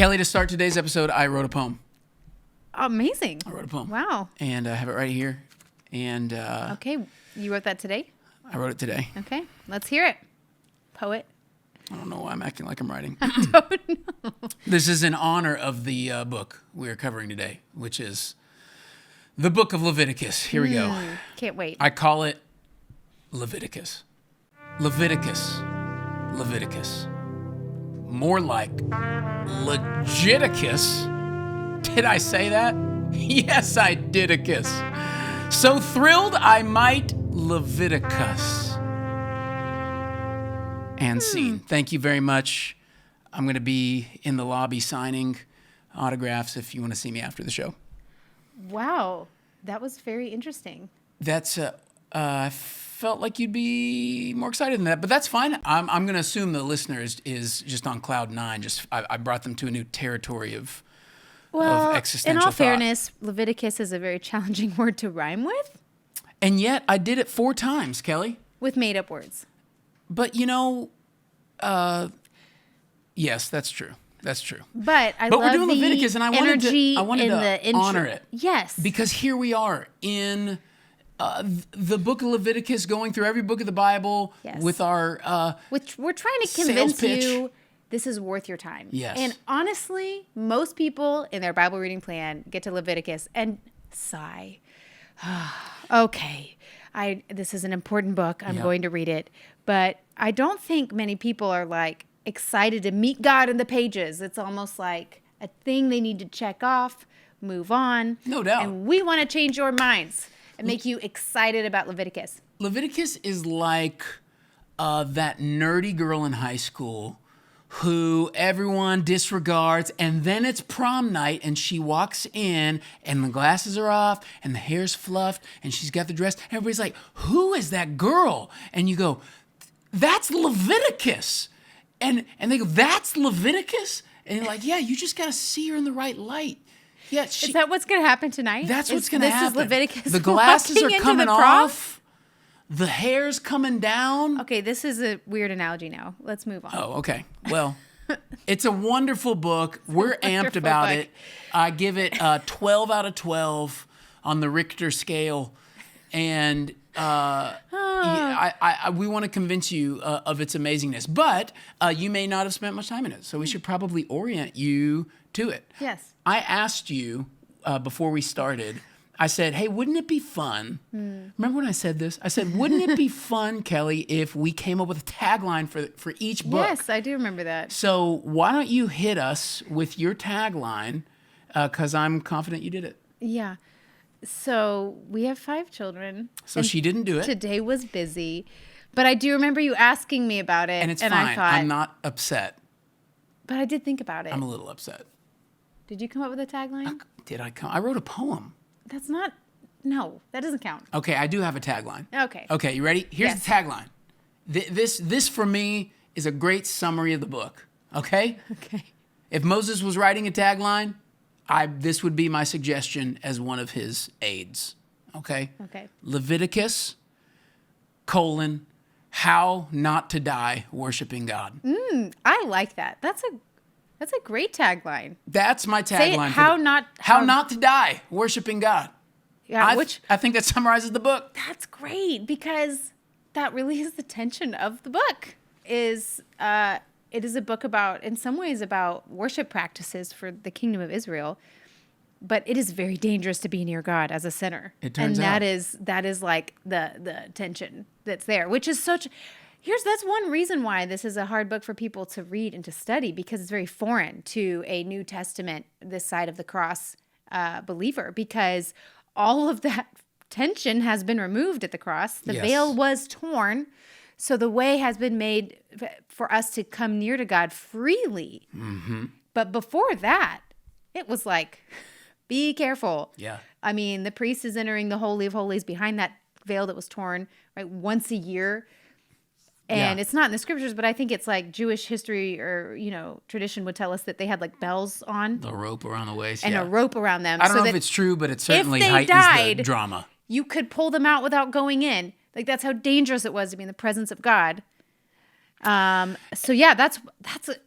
Kelly, to start today's episode, I wrote a poem. Amazing. I wrote a poem. Wow. And I have it right here. And Okay. You wrote that today? I wrote it today. Okay. Let's hear it. Poet. I don't know why I'm acting like I'm writing. Don't know. This is in honor of the book we are covering today, which is the book of Leviticus. Here we go. Can't wait. I call it Leviticus. Leviticus. Leviticus. More like Legiticus. Did I say that? Yes, I didicus. So thrilled I might Leviticus. And scene. Thank you very much. I'm going to be in the lobby signing autographs if you want to see me after the show. Wow. That was very interesting. That's I felt like you'd be more excited than that, but that's fine. I'm going to assume the listener is just on cloud nine. I brought them to a new territory of existential in all thought. fairness, Leviticus is a very challenging word to rhyme with. And yet I did it 4 times, Kelly. With made-up words. But yes, that's true. That's true. But But we're love doing the Leviticus, and I wanted energy to in the intro. honor it. Yes. Because here we are in the book of Leviticus, going through every book of the Bible with our Which we're trying to sales convince pitch. you this is worth your time. Yes. And honestly, most people in their Bible reading plan get to Leviticus and sigh. Okay, this is an important book. I'm going to read it. But I don't think many people are like excited to meet God in the pages. It's almost like a thing they need to check off, move on. No doubt. And we want to change your minds and make you excited about Leviticus. Leviticus is like that nerdy girl in high school who everyone disregards, and then it's prom night, and she walks in, and the glasses are off, and the hair's fluffed, and she's got the dress. Everybody's like, who is that girl? And you go, that's Leviticus. And they go, that's Leviticus? And you're like, yeah, you just got to see her in the right light. Yeah, Is that what's going to happen tonight? That's what's going to happen. This is Leviticus. The glasses walking are into coming the prom? off. The hair's coming down. Okay, this is a weird analogy now. Let's move on. Oh, okay. Well, it's a wonderful book. We're amped about it. I give it 12 out of 12 on the Richter scale. And we want to convince you of its amazingness. But you may not have spent much time in it. So we should probably orient you to it. Yes. I asked you before we started, I said, hey, wouldn't it be fun? Remember when I said this? I said, wouldn't it be fun, Kelly, if we came up with a tagline for each book? Yes, I do remember that. So why don't you hit us with your tagline, because I'm confident you did it. Yeah. So we have 5 children. So she didn't do it. Today was busy. But I do remember you asking me about it. And it's fine. I thought, I'm not upset. But I did think about it. I'm a little upset. Did you come up with a tagline? I wrote a poem. That's not... No, that doesn't count. Okay, I do have a tagline. Okay. Okay, you ready? Here's Yes. the tagline. This for me is a great summary of the book. Okay? Okay. If Moses was writing a tagline, this would be my suggestion as one of his aides. Okay? Okay. Leviticus, how not to die worshiping God. I like that. That's a great tagline. That's my tagline. Say it, how not to die worshiping God. Yeah, I think that summarizes the book. That's great because that really is the tension of the book. It is a book about, in some ways, about worship practices for the kingdom of Israel, but it is very dangerous to be near God as a sinner. It turns out. And that is like the tension that's there, which is such. That's one reason why this is a hard book for people to read and to study, because it's very foreign to a New Testament, this side of the cross believer, because all of that tension has been removed at the cross. The veil was torn. So the way has been made for us to come near to God freely. Mm-hmm. But before that, it was like, be careful. Yeah. I mean, the priest is entering the Holy of Holies behind that veil that was torn, right, once a year. And it's not in the scriptures, but I think it's like Jewish history or, tradition would tell us that they had like bells on. The rope around the waist. And a rope around them. I don't know if it's true, but it certainly if they heightens the drama. You could pull them out without going in. Like, that's how dangerous it was to be in the presence of God. So yeah, that's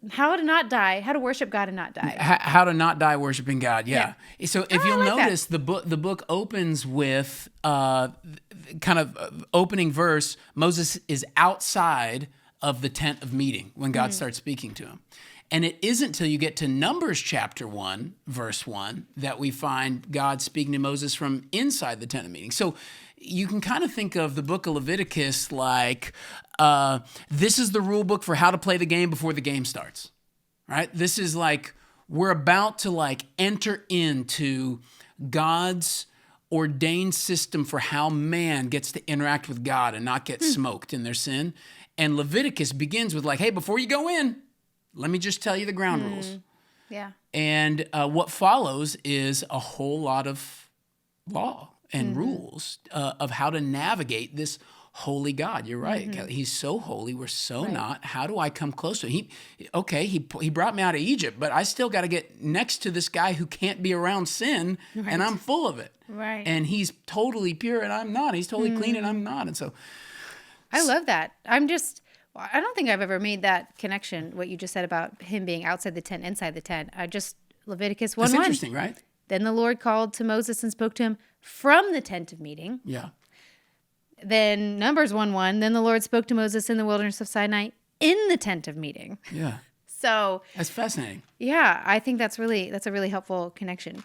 how to not die, how to worship God and not die. How to not die worshiping God. Yeah. So if you'll like that. notice, the book opens with kind of opening verse. Moses is outside of the tent of meeting when God starts speaking to him. And it isn't till you get to Numbers chapter 1, verse 1, that we find God speaking to Moses from inside the tent of meeting. So you can kind of think of the book of Leviticus like this is the rule book for how to play the game before the game starts, right? This is like we're about to like enter into God's ordained system for how man gets to interact with God and not get smoked in their sin. And Leviticus begins with like, hey, before you go in, let me just tell you the ground rules. Yeah. And what follows is a whole lot of law and rules of how to navigate this holy God. You're right, Kelly. He's so holy. We're so not. How do I come close to him? He brought me out of Egypt, but I still got to get next to this guy who can't be around sin, and I'm full of it. Right. And he's totally pure, and I'm not. He's totally clean, and I'm not. And so I love that. I don't think I've ever made that connection, what you just said about him being outside the tent, inside the tent. Leviticus 1:1. that's interesting, right? Then the Lord called to Moses and spoke to him from the tent of meeting. Yeah. Then Numbers 1:1. Then the Lord spoke to Moses in the wilderness of Sinai in the tent of meeting. Yeah. So That's fascinating. yeah, I think that's a really helpful connection.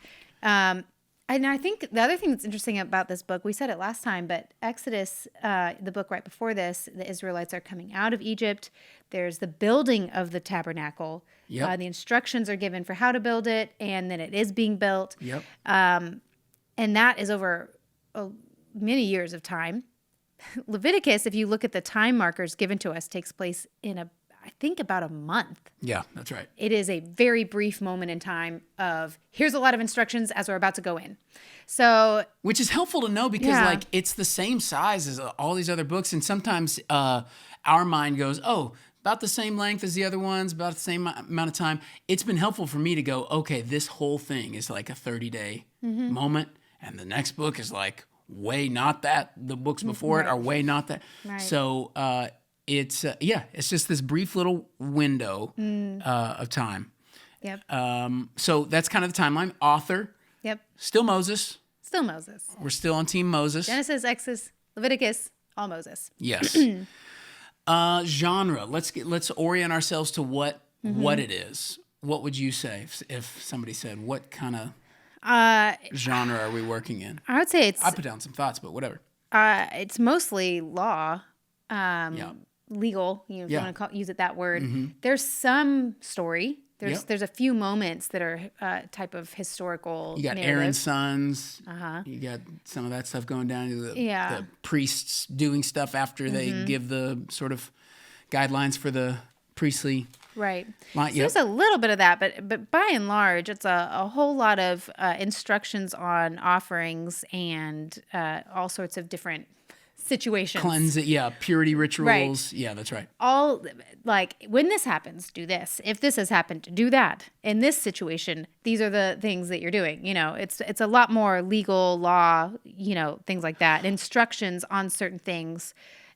And I think the other thing that's interesting about this book, we said it last time, but Exodus, the book right before this, the Israelites are coming out of Egypt. There's the building of the tabernacle. Yep. The instructions are given for how to build it, and then it is being built. Yep. And that is over many years of time. Leviticus, if you look at the time markers given to us, takes place in I think about a month. Yeah, that's right. It is a very brief moment in time of here's a lot of instructions as we're about to go in. So, which is helpful to know because like it's the same size as all these other books, and sometimes our mind goes, oh, about the same length as the other ones, about the same amount of time. It's been helpful for me to go, okay, this whole thing is like a 30-day moment, and the next book is like way not that. The books before it are way not that. Right. So it's just this brief little window of time. Yep. So that's kind of the timeline. Author, Yep. still Moses. Still Moses. We're still on Team Moses. Genesis, Exodus, Leviticus, all Moses. Yes. Genre. Let's orient ourselves to what it is. What would you say if somebody said, what kind of genre are we working in? I would say I put down some thoughts, but whatever. it's mostly law, Yeah. legal. You know, if you Yeah. want to use it that word. There's some story. Yep. There's a few moments that are type of historical. You got narrative. Aaron's sons. You got some of that stuff going down to the Yeah. priests doing stuff after they give the sort of guidelines for the priestly. Right. Yep. So there's a little bit of that, but by and large, it's a whole lot of instructions on offerings and all sorts of different situations. Cleanse it, yeah. Purity rituals. Right. Yeah, that's right. All like when this happens, do this. If this has happened, do that. In this situation, these are the things that you're doing. You know, it's a lot more legal law. You know, things like that. Instructions on certain things.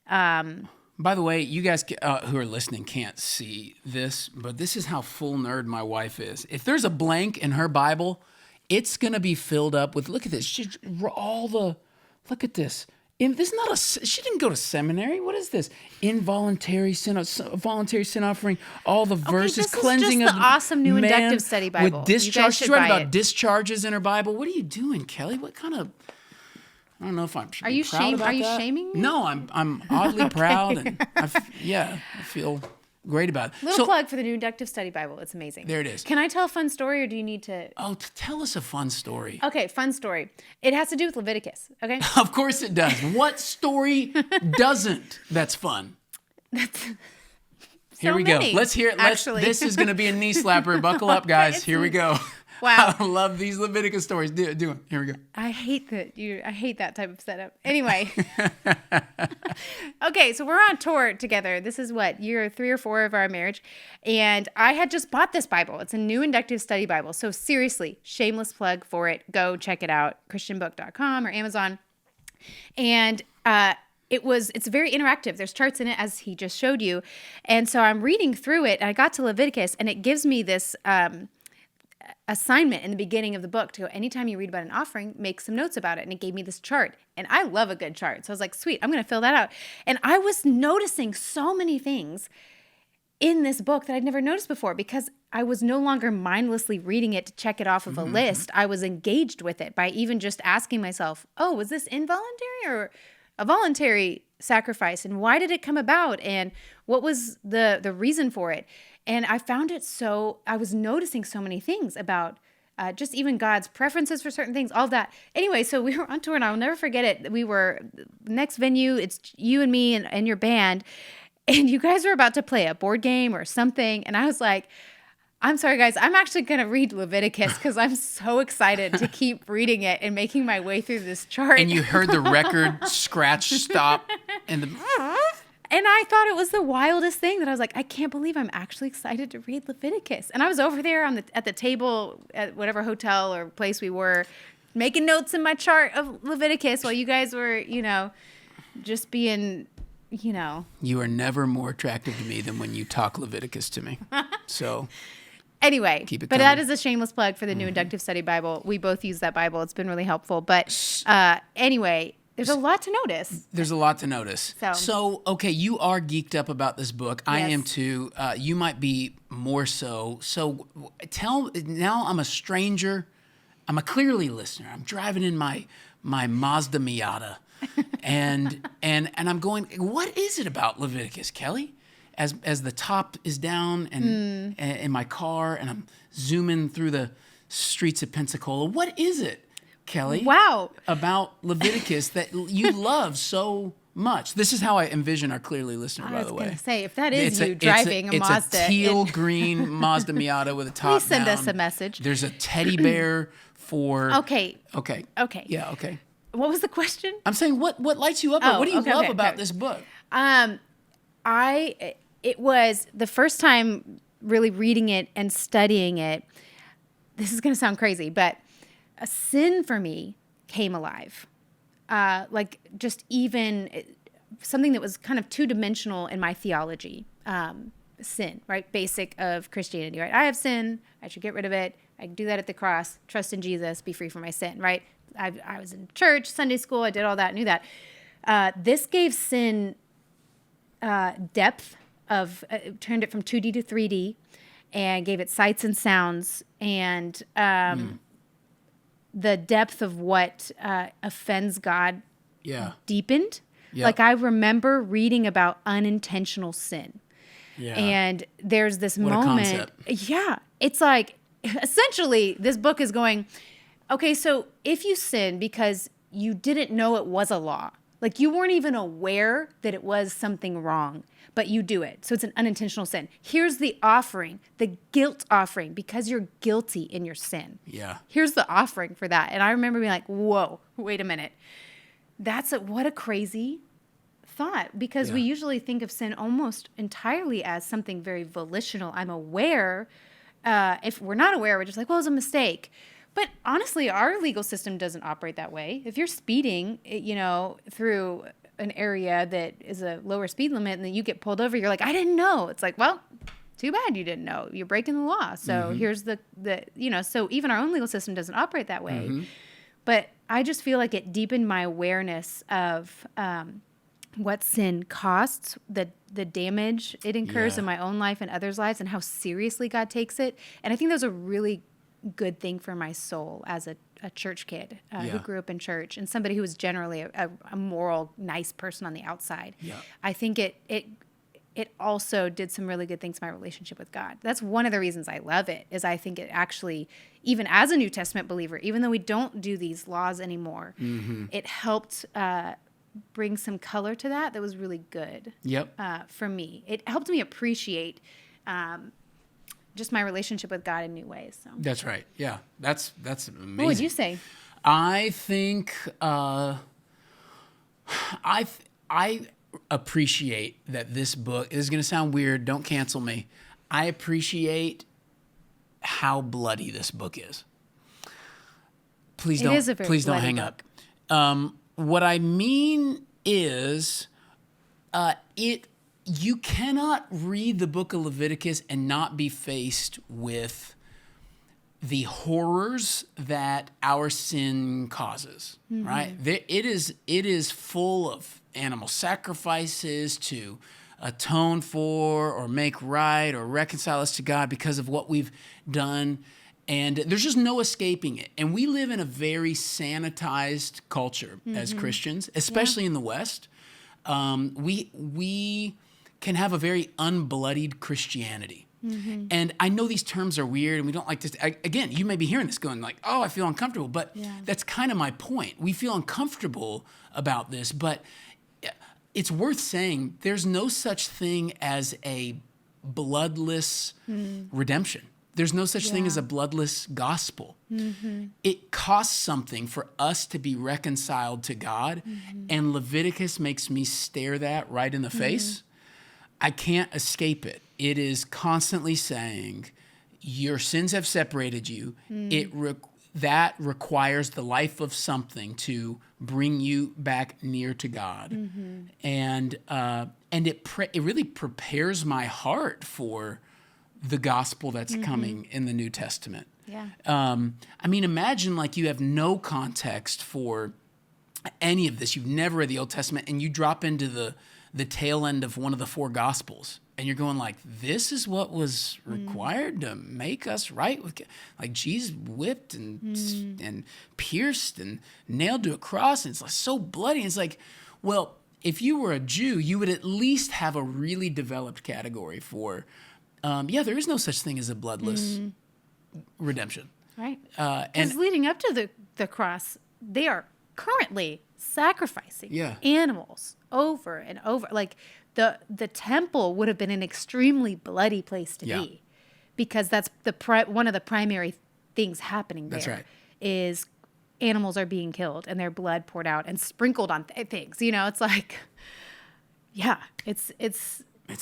By the way, you guys who are listening can't see this, but this is how full nerd my wife is. If there's a blank in her Bible, it's going to be filled up with, look at this. Look at this. This is not she didn't go to seminary. What is this? Involuntary sin, voluntary sin offering, all the verses, this is cleansing just of the awesome new man Inductive Study Bible. With You guys discharge. should She's writing buy about it. discharges in her Bible. What are you doing, Kelly? What kind of... I don't know if I'm Are you proud about Are you that. shaming me? No, I'm oddly proud, and I feel great about it. Little plug for the new Inductive Study Bible. It's amazing. There it is. Can I tell a fun story, or do you need to? Oh, tell us a fun story. Okay, fun story. It has to do with Leviticus. Okay. Of course it does. What story doesn't? That's fun. Here we many, go. Let's hear it. actually. This is going to be a knee slapper. Buckle up, guys. Here we go. Wow. I love these Leviticus stories. Do them. Here we go. I hate that type of setup. Anyway. Okay, so we're on tour together. This is year 3 or 4 of our marriage. And I had just bought this Bible. It's a new Inductive Study Bible. So seriously, shameless plug for it. Go check it out. Christianbook.com or Amazon. And it's very interactive. There's charts in it, as he just showed you. And so I'm reading through it, and I got to Leviticus, and it gives me this assignment in the beginning of the book to go, anytime you read about an offering, make some notes about it. And it gave me this chart, and I love a good chart. So I was like, sweet, I'm going to fill that out. And I was noticing so many things in this book that I'd never noticed before, because I was no longer mindlessly reading it to check it off of a list. I was engaged with it by even just asking myself, oh, was this involuntary or a voluntary sacrifice? And why did it come about? And what was the reason for it? And I found it I was noticing so many things about just even God's preferences for certain things, all that. Anyway, so we were on tour, and I'll never forget it. We were, next venue, it's you and me and your band, and you guys were about to play a board game or something. And I was like, I'm sorry, guys, I'm actually going to read Leviticus because I'm so excited to keep reading it and making my way through this chart. And you heard the record scratch stop and And I thought it was the wildest thing that I was like, I can't believe I'm actually excited to read Leviticus. And I was over there at the table at whatever hotel or place we were, making notes in my chart of Leviticus while you guys were, just being, You are never more attractive to me than when you talk Leviticus to me. So anyway, keep it but coming. that is a shameless plug for the new Inductive Study Bible. We both use that Bible. It's been really helpful. But anyway, there's a lot to notice. There's a lot to notice. So okay, you are geeked up about this book. I Yes. am too. You might be more so. So now I'm a stranger. I'm a clearly listener. I'm driving in my Mazda Miata. And I'm going, what is it about Leviticus, Kelly? As the top is down and in my car, and I'm zooming through the streets of Pensacola. What is it, Kelly? Wow. About Leviticus that you love so much? This is how I envision our clearly listener, by the I was way. going to say, if that is you driving a Mazda. It's a teal green Mazda Miata with a top Please send down. us a message. There's a teddy bear for... Okay. Okay. Yeah, okay. What was the question? I'm saying, what lights you up? What do you love about this book? It was the first time really reading it and studying it. This is going to sound crazy, but a sin for me came alive. Like just even something that was kind of two-dimensional in my theology. Sin, right? Basic of Christianity, right? I have sin. I should get rid of it. I can do that at the cross. Trust in Jesus. Be free from my sin, right? I was in church, Sunday school. I did all that, knew that. This gave sin depth of, turned it from 2D to 3D and gave it sights and sounds, and the depth of what offends God deepened. Yep. Like I remember reading about unintentional sin. Yeah. And there's this moment. Yeah. It's like, essentially, this book is going, okay, so if you sin because you didn't know it was a law, like you weren't even aware that it was something wrong, but you do it. So it's an unintentional sin. Here's the offering, the guilt offering, because you're guilty in your sin. Yeah. Here's the offering for that. And I remember being like, whoa, wait a minute. What a crazy thought, because we usually think of sin almost entirely as something very volitional. I'm aware. If we're not aware, we're just like, well, it's a mistake. But honestly, our legal system doesn't operate that way. If you're speeding, through an area that is a lower speed limit and then you get pulled over, you're like, I didn't know. It's like, well, too bad you didn't know. You're breaking the law. So here's so even our own legal system doesn't operate that way. Mm-hmm. But I just feel like it deepened my awareness of what sin costs, the damage it incurs in my own life and others' lives, and how seriously God takes it. And I think that was a really good thing for my soul as a church kid who grew up in church and somebody who was generally a moral, nice person on the outside. Yeah. I think it also did some really good things to my relationship with God. That's one of the reasons I love it, is I think it actually, even as a New Testament believer, even though we don't do these laws anymore, it helped bring some color to that was really good. Yep. For me. It helped me appreciate just my relationship with God in new ways. So. That's right. Yeah. That's amazing. What would you say? I think I appreciate that this book, this is going to sound weird, don't cancel me. I appreciate how bloody this book is. Please don't hang up. What I mean is you cannot read the book of Leviticus and not be faced with the horrors that our sin causes, right? It is full of animal sacrifices to atone for or make right or reconcile us to God because of what we've done. And there's just no escaping it. And we live in a very sanitized culture as Christians, especially in the West. We can have a very unbloodied Christianity. And I know these terms are weird and we don't like this. Again, you may be hearing this going like, oh, I feel uncomfortable. But that's kind of my point. We feel uncomfortable about this, but it's worth saying there's no such thing as a bloodless redemption. There's no such thing as a bloodless gospel. It costs something for us to be reconciled to God. And Leviticus makes me stare that right in the face. I can't escape it. It is constantly saying, your sins have separated you. That requires the life of something to bring you back near to God. And it really prepares my heart for the gospel that's coming in the New Testament. I mean, imagine like you have no context for any of this. You've never read the Old Testament and you drop into the tail end of one of the four gospels and you're going like, this is what was required to make us right with God. Like Jesus whipped and pierced and nailed to a cross and it's like so bloody. And it's like, well, if you were a Jew, you would at least have a really developed category for, there is no such thing as a bloodless redemption. Right. And Because leading up to the cross, they are currently sacrificing animals over and over. Like the temple would have been an extremely bloody place to be, because that's one of the primary things happening there. That's right. Is animals are being killed and their blood poured out and sprinkled on things. You know, it's like, it's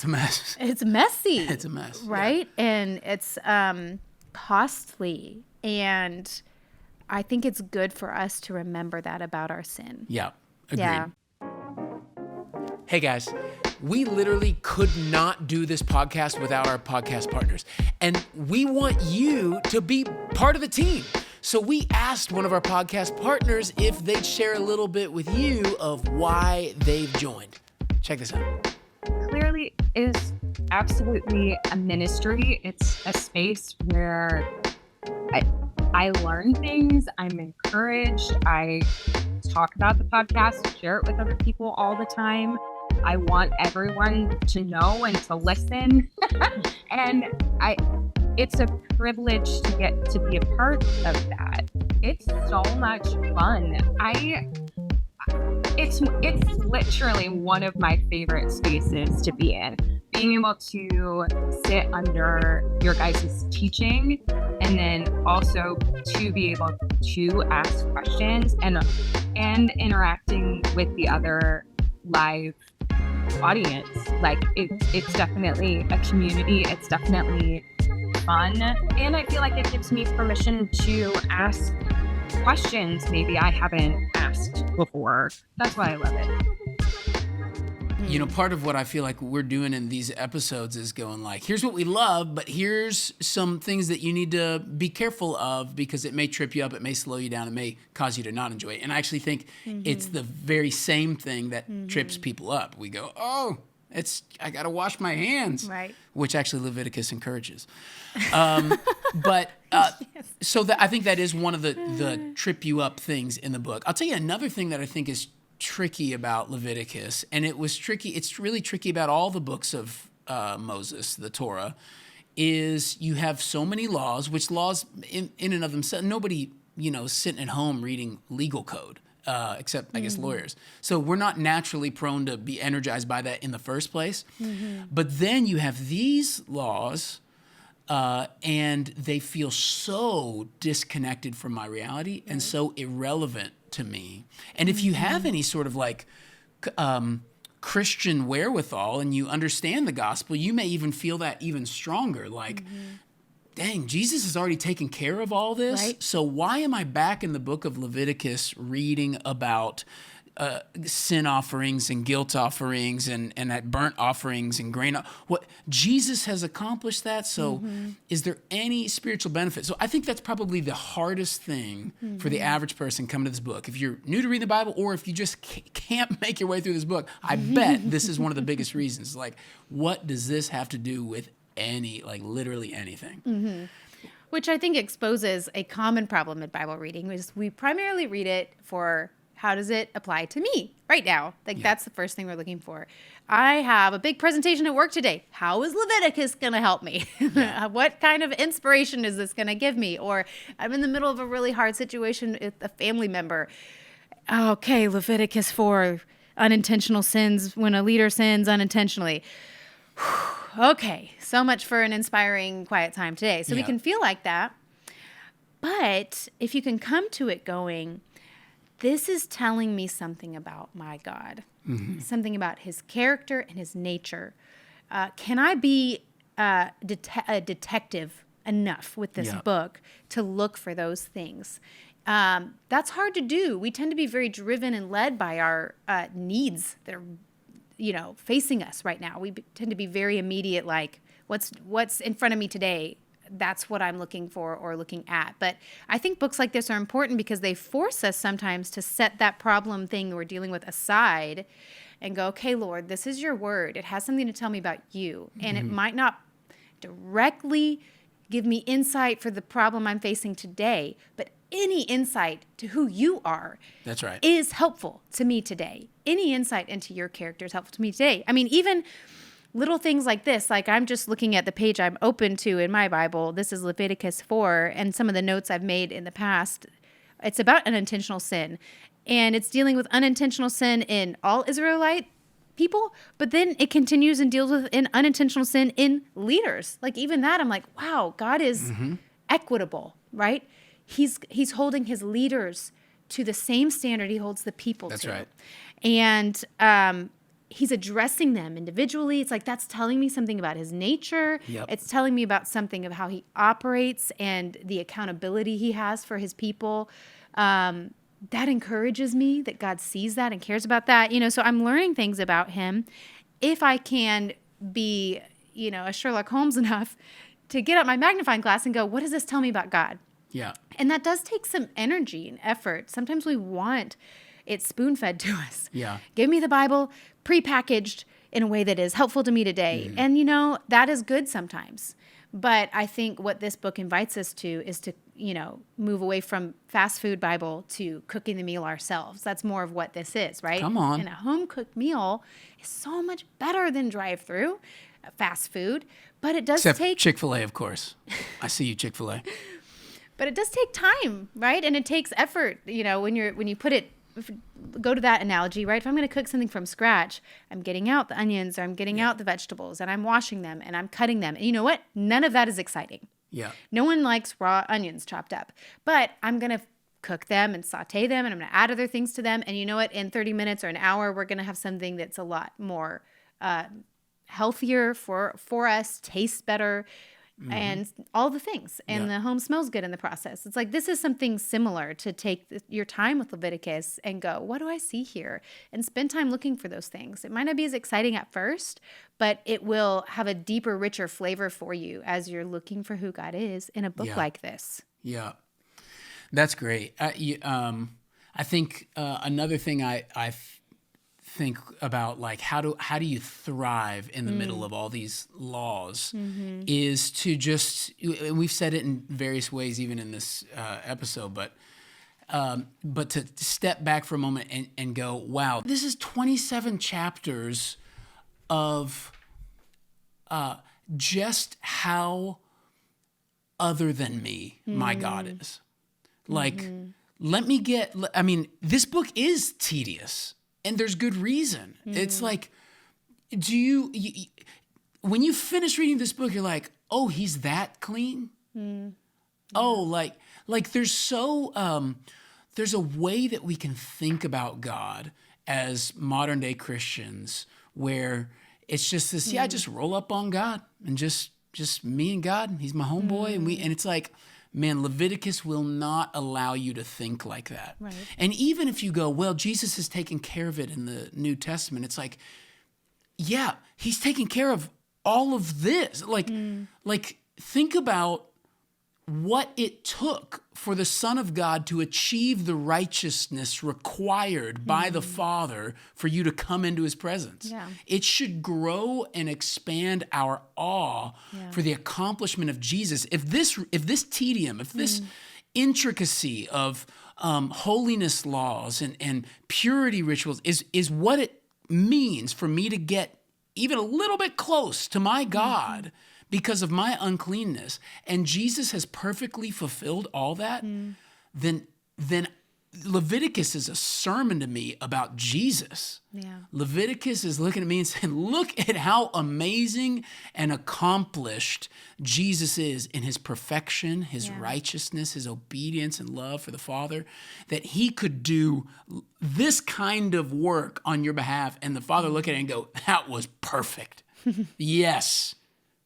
a mess. It's messy. It's a mess. Right? And it's costly. And I think it's good for us to remember that about our sin. Yeah. Agreed. Yeah. Hey guys, we literally could not do this podcast without our podcast partners. And we want you to be part of the team. So we asked one of our podcast partners if they'd share a little bit with you of why they've joined. Check this out. Clearly is absolutely a ministry. It's a space where I learn things. I'm encouraged. I talk about the podcast, share it with other people all the time. I want everyone to know and to listen. And it's a privilege to get to be a part of that. It's so much fun. It's literally one of my favorite spaces to be in. Being able to sit under your guys' teaching and then also to be able to ask questions and interacting with the other live audience. Like it's definitely a community. It's definitely fun. And I feel like it gives me permission to ask questions maybe I haven't asked before. That's why I love it. You know, part of what I feel like we're doing in these episodes is going like, here's what we love, but here's some things that you need to be careful of because it may trip you up, it may slow you down, it may cause you to not enjoy it. And I actually think it's the very same thing that trips people up. We go, oh, I got to wash my hands, right? Which actually Leviticus encourages. So I think that is one of the trip you up things in the book. I'll tell you another thing that I think is tricky about Leviticus, and it's really tricky about all the books of Moses, the Torah, is you have so many laws, which laws in and of themselves, nobody, sitting at home reading legal code, except I guess lawyers. So we're not naturally prone to be energized by that in the first place. But then you have these laws, and they feel so disconnected from my reality and so irrelevant to me. And if you have any sort of like Christian wherewithal and you understand the gospel, you may even feel that even stronger. Like, dang, Jesus has already taken care of all this. Right. So why am I back in the book of Leviticus reading about sin offerings and guilt offerings and at burnt offerings and grain. What Jesus has accomplished that. So is there any spiritual benefit? So I think that's probably the hardest thing for the average person coming to this book. If you're new to reading the Bible, or if you just can't make your way through this book, I bet this is one of the biggest reasons. Like, what does this have to do with literally anything? Which I think exposes a common problem in Bible reading, is we primarily read it for how does it apply to me right now? That's the first thing we're looking for. I have a big presentation at work today. How is Leviticus going to help me? What kind of inspiration is this going to give me? Or I'm in the middle of a really hard situation with a family member. Okay, Leviticus 4, unintentional sins, when a leader sins unintentionally. Okay, so much for an inspiring quiet time today. So we can feel like that. But if you can come to it going, this is telling me something about my God, something about his character and his nature. Can I be a detective enough with this book to look for those things? That's hard to do. We tend to be very driven and led by our needs that are facing us right now. We tend to be very immediate, like what's in front of me today. That's what I'm looking for or looking at. But I think books like this are important because they force us sometimes to set that problem thing we're dealing with aside and go, okay, Lord, this is your word. It has something to tell me about you. And it might not directly give me insight for the problem I'm facing today, but any insight to who you are, that's right, is helpful to me today. Any insight into your character is helpful to me today. I mean, even little things like this, like I'm just looking at the page I'm open to in my Bible. This is Leviticus 4, and some of the notes I've made in the past. It's about unintentional sin, and it's dealing with unintentional sin in all Israelite people, but then it continues and deals with unintentional sin in leaders. Like even that, I'm like, wow, God is equitable, right? He's holding his leaders to the same standard he holds the people to. That's right. And he's addressing them individually. It's like that's telling me something about his nature. Yep. It's telling me about something of how he operates and the accountability he has for his people. That encourages me that God sees that and cares about that. So I'm learning things about him. If I can be, a Sherlock Holmes enough to get out my magnifying glass and go, what does this tell me about God? Yeah. And that does take some energy and effort. Sometimes we want it spoon-fed to us. Yeah. Give me the Bible prepackaged in a way that is helpful to me today. And, that is good sometimes. But I think what this book invites us to is to, move away from fast food Bible to cooking the meal ourselves. That's more of what this is, right? Come on. And a home-cooked meal is so much better than drive-through fast food. But it does take Chick-fil-A, of course. I see you, Chick-fil-A. But it does take time, right? And it takes effort, when you put it, go to that analogy, right? If I'm going to cook something from scratch, I'm getting out the onions or I'm getting out the vegetables and I'm washing them and I'm cutting them. And you know what? None of that is exciting. Yeah. No one likes raw onions chopped up. But I'm going to cook them and saute them and I'm going to add other things to them. And you know what? In 30 minutes or an hour, we're going to have something that's a lot more healthier for us, tastes better, and all the things. And the home smells good in the process. It's like this is something similar to take your time with Leviticus and go, what do I see here? And spend time looking for those things. It might not be as exciting at first, but it will have a deeper, richer flavor for you as you're looking for who God is in a book like this. Yeah. That's great. I think another thing I think about, like how do you thrive in the middle of all these laws is to just, and we've said it in various ways even in this episode, but to step back for a moment and go, wow, this is 27 chapters of just how other than me my God is. Like, this book is tedious. And there's good reason. It's like, when you finish reading this book, you're like, oh, he's that clean? Oh, like there's there's a way that we can think about God as modern day Christians where it's just this, just roll up on God and just me and God. He's my homeboy. And it's like, man, Leviticus will not allow you to think like that. Right. And even if you go, well, Jesus has taken care of it in the New Testament, it's like, yeah, he's taking care of all of this. Like think about what it took for the Son of God to achieve the righteousness required by the Father for you to come into his presence. Yeah. It should grow and expand our awe Yeah. for the accomplishment of Jesus. If this tedium, if this intricacy of holiness laws and purity rituals is what it means for me to get even a little bit close to my God because of my uncleanness, and Jesus has perfectly fulfilled all that, then Leviticus is a sermon to me about Jesus. Yeah. Leviticus is looking at me and saying, look at how amazing and accomplished Jesus is in his perfection, his righteousness, his obedience and love for the Father, that he could do this kind of work on your behalf, and the Father look at it and go, that was perfect. Yes.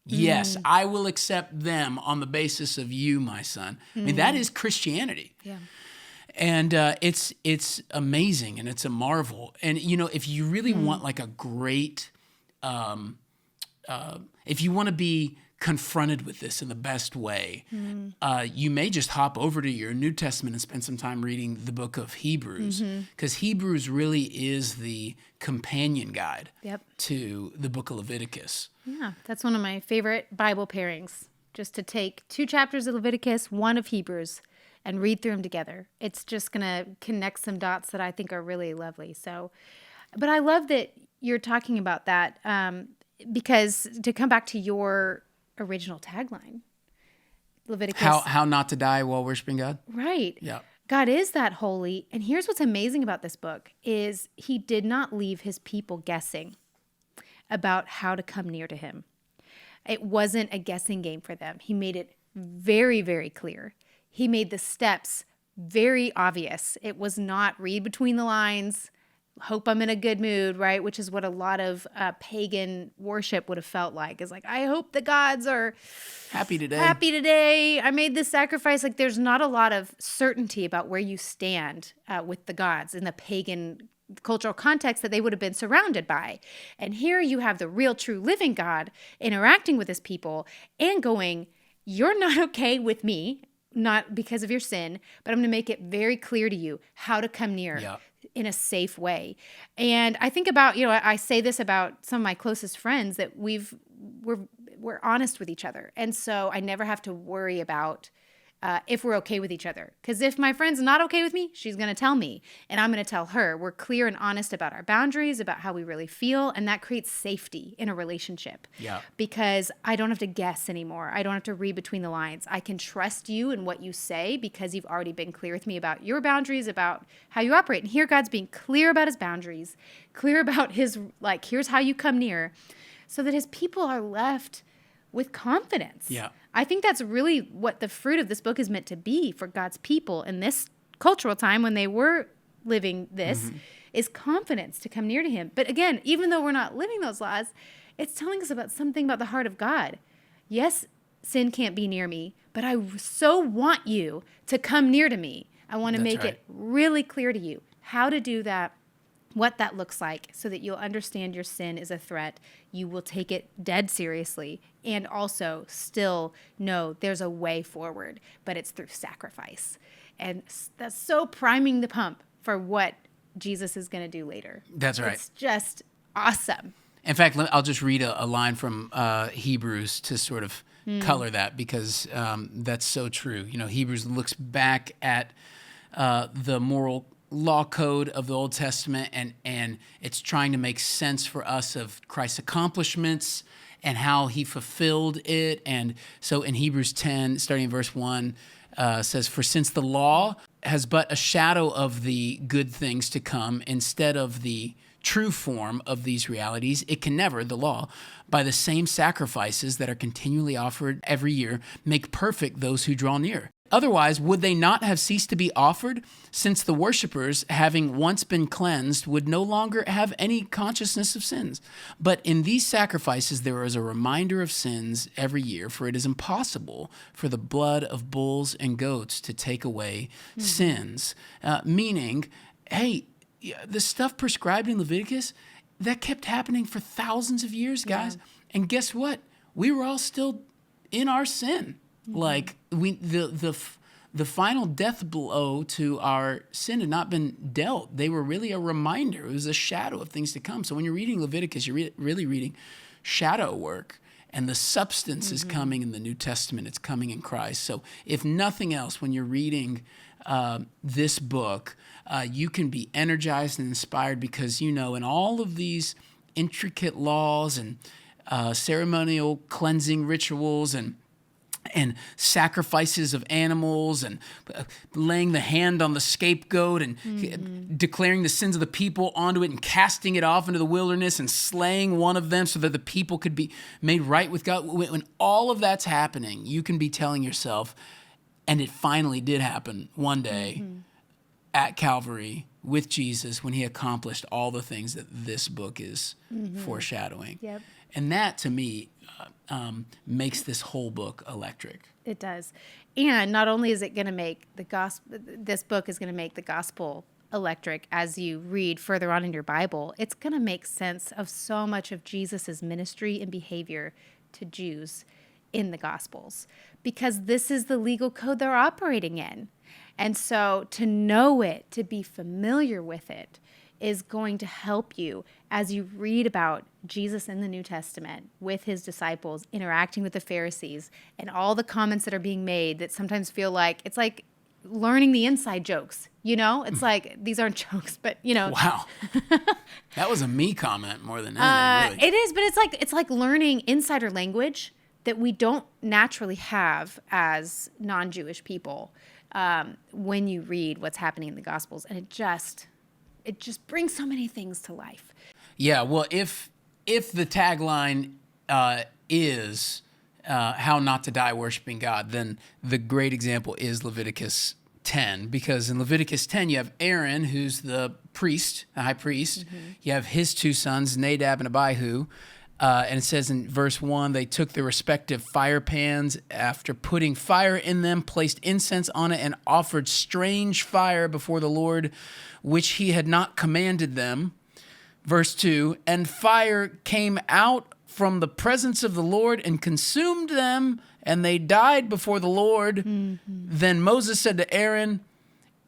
Yes, I will accept them on the basis of you, my son. I mean, that is Christianity. Yeah. And it's amazing, and it's a marvel. And, if you really want like a great, if you want to be confronted with this in the best way, you may just hop over to your New Testament and spend some time reading the book of Hebrews, because Hebrews really is the companion guide to the book of Leviticus. Yeah, that's one of my favorite Bible pairings, just to take 2 chapters of Leviticus, 1 of Hebrews, and read through them together. It's just going to connect some dots that I think are really lovely. So, but I love that you're talking about that, because to come back to your original tagline, Leviticus. How not to die while worshiping God? Right. Yeah. God is that holy. And here's what's amazing about this book is he did not leave his people guessing about how to come near to him. It wasn't a guessing game for them. He made it very, very clear. He made the steps very obvious. It was not read between the lines, hope I'm in a good mood, right? Which is what a lot of pagan worship would have felt like. Is like, I hope the gods are happy today. I made this sacrifice. Like, there's not a lot of certainty about where you stand with the gods in the pagan cultural context that they would have been surrounded by. And here you have the real, true, living God interacting with his people and going, you're not okay with me, not because of your sin, but I'm going to make it very clear to you how to come near in a safe way. And I think about, I say this about some of my closest friends, that we're honest with each other. And so I never have to worry about if we're okay with each other. Because if my friend's not okay with me, she's going to tell me, and I'm going to tell her. We're clear and honest about our boundaries, about how we really feel, and that creates safety in a relationship. Yeah. Because I don't have to guess anymore. I don't have to read between the lines. I can trust you and what you say because you've already been clear with me about your boundaries, about how you operate. And here God's being clear about his boundaries, clear about his, here's how you come near, so that his people are left with confidence. Yeah. I think that's really what the fruit of this book is meant to be for God's people in this cultural time when they were living this, is confidence to come near to him. But again, even though we're not living those laws, it's telling us about something about the heart of God. Yes, sin can't be near me, but I so want you to come near to me. I want to make it really clear to you how to do that, what that looks like, so that you'll understand your sin is a threat. You will take it dead seriously, and also still know there's a way forward, but it's through sacrifice. And that's so priming the pump for what Jesus is going to do later. That's right. It's just awesome. In fact, I'll just read a line from Hebrews to sort of color that, because that's so true. Hebrews looks back at the moral law code of the Old Testament, and it's trying to make sense for us of Christ's accomplishments and how he fulfilled it. And so in Hebrews 10, starting in verse 1, says, "For since the law has but a shadow of the good things to come instead of the true form of these realities, it can never, the law, by the same sacrifices that are continually offered every year, make perfect those who draw near. Otherwise, would they not have ceased to be offered, since the worshippers, having once been cleansed, would no longer have any consciousness of sins? But in these sacrifices there is a reminder of sins every year, for it is impossible for the blood of bulls and goats to take away sins. Meaning, hey, the stuff prescribed in Leviticus, that kept happening for thousands of years, guys. Yeah. And guess what? We were all still in our sin. Like the final death blow to our sin had not been dealt. They were really a reminder. It was a shadow of things to come. So when you're reading Leviticus, you're really reading shadow work, and the substance is coming in the New Testament. It's coming in Christ. So if nothing else, when you're reading this book, you can be energized and inspired because, in all of these intricate laws and ceremonial cleansing rituals and sacrifices of animals and laying the hand on the scapegoat and declaring the sins of the people onto it and casting it off into the wilderness and slaying one of them so that the people could be made right with God. When all of that's happening, you can be telling yourself, and it finally did happen one day at Calvary with Jesus when he accomplished all the things that this book is foreshadowing. Yep. And that, to me, makes this whole book electric. It does. And not only is it going to make the gospel, this book is going to make the gospel electric as you read further on in your Bible, it's going to make sense of so much of Jesus's ministry and behavior to Jews in the Gospels, because this is the legal code they're operating in. And so to know it, to be familiar with it, is going to help you as you read about Jesus in the New Testament with his disciples, interacting with the Pharisees, and all the comments that are being made that sometimes feel like, it's like learning the inside jokes, It's like, these aren't jokes, but, Wow. That was a me comment more than anything, really. It is, but it's like learning insider language that we don't naturally have as non-Jewish people when you read what's happening in the Gospels. And it just brings so many things to life. Yeah, well, if the tagline is how not to die worshiping God, then the great example is Leviticus 10, because in Leviticus 10 you have Aaron, who's the priest, the high priest. You have his two sons, Nadab and Abihu. And it says in verse 1, they took their respective fire pans, after putting fire in them, placed incense on it, and offered strange fire before the Lord, which he had not commanded them. Verse 2, and fire came out from the presence of the Lord and consumed them, and they died before the Lord. Then Moses said to Aaron,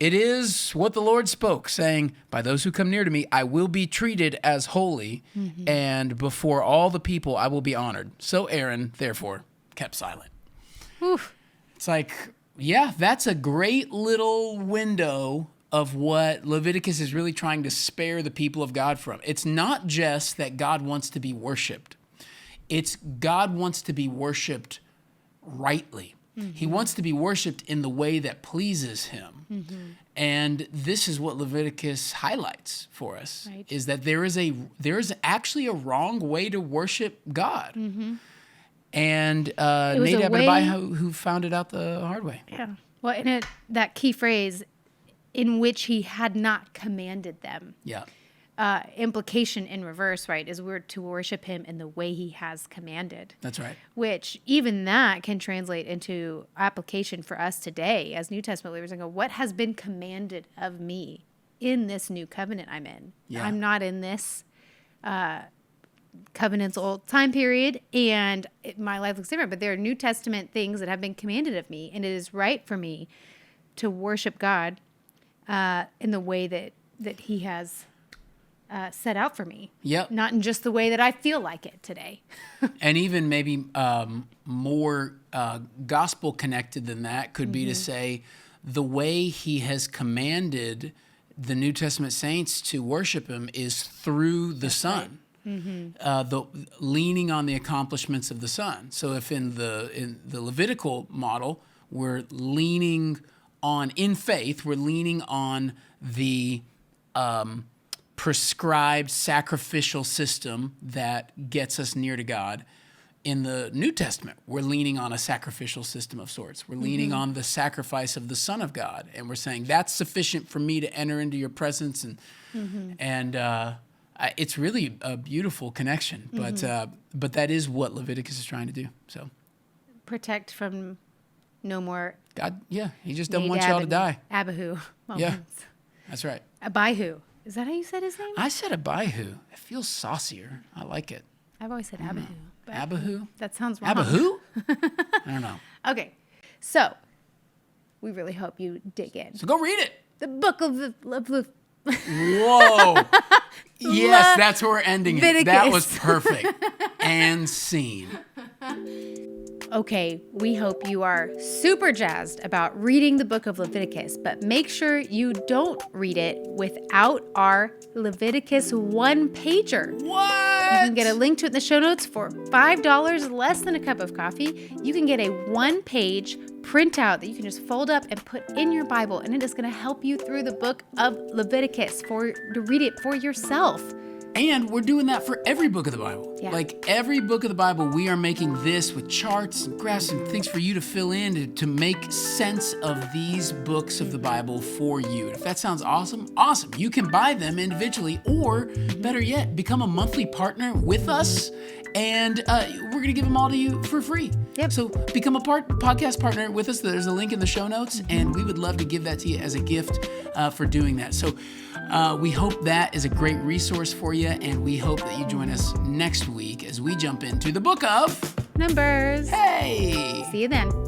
it is what the Lord spoke, saying, by those who come near to me, I will be treated as holy, and before all the people I will be honored. So Aaron, therefore, kept silent. Oof. It's like, yeah, that's a great little window of what Leviticus is really trying to spare the people of God from. It's not just that God wants to be worshiped. It's God wants to be worshiped rightly. He wants to be worshiped in the way that pleases him. And this is what Leviticus highlights for us, right, is that there is actually a wrong way to worship God. And Nadab and Abihu who found it out the hard way. Yeah. Well, and that key phrase, in which he had not commanded them. Yeah. Implication in reverse, right, is we're to worship him in the way he has commanded. That's right. Which even that can translate into application for us today as New Testament believers and go, what has been commanded of me in this new covenant I'm in? Yeah. I'm not in this covenant's old time period, and my life looks different, but there are New Testament things that have been commanded of me, and it is right for me to worship God in the way that he has set out for me. Yep. Not in just the way that I feel like it today. And even maybe more gospel connected than that could be to say the way he has commanded the New Testament saints to worship him is through the Son. The leaning on the accomplishments of the Son. So if in the Levitical model, we're leaning on, in faith, we're leaning on the prescribed sacrificial system that gets us near to God. In the New Testament, we're leaning on a sacrificial system of sorts. We're leaning on the sacrifice of the Son of God, and we're saying that's sufficient for me to enter into your presence. And it's really a beautiful connection. But that is what Leviticus is trying to do. So Protect from no more God, he just doesn't want y'all to die. Abihu moments. Yeah, that's right. Abihu. Is that how you said his name? I said Abihu. It feels saucier. I like it. I've always said Abihu. But Abihu? that sounds wrong. Abihu? I don't know. Okay, so we really hope you dig in. So go read it. The book of Whoa. Yes, that's where we're ending it. Leviticus. That was perfect. And scene. Okay, we hope you are super jazzed about reading the book of Leviticus, but make sure you don't read it without our Leviticus one-pager. What? You can get a link to it in the show notes for $5, less than a cup of coffee. You can get a one-page printout that you can just fold up and put in your Bible, and it is going to help you through the book of Leviticus to read it for yourself. And we're doing that for every book of the Bible. Yeah. Like every book of the Bible, we are making this with charts and graphs and things for you to fill in to make sense of these books of the Bible for you. And if that sounds awesome, awesome. You can buy them individually, or better yet, become a monthly partner with us, and we're going to give them all to you for free. Yep. So become a podcast partner with us. There's a link in the show notes, and we would love to give that to you as a gift for doing that. So we hope that is a great resource for you, and we hope that you join us next week as we jump into the book of Numbers. Hey! See you then.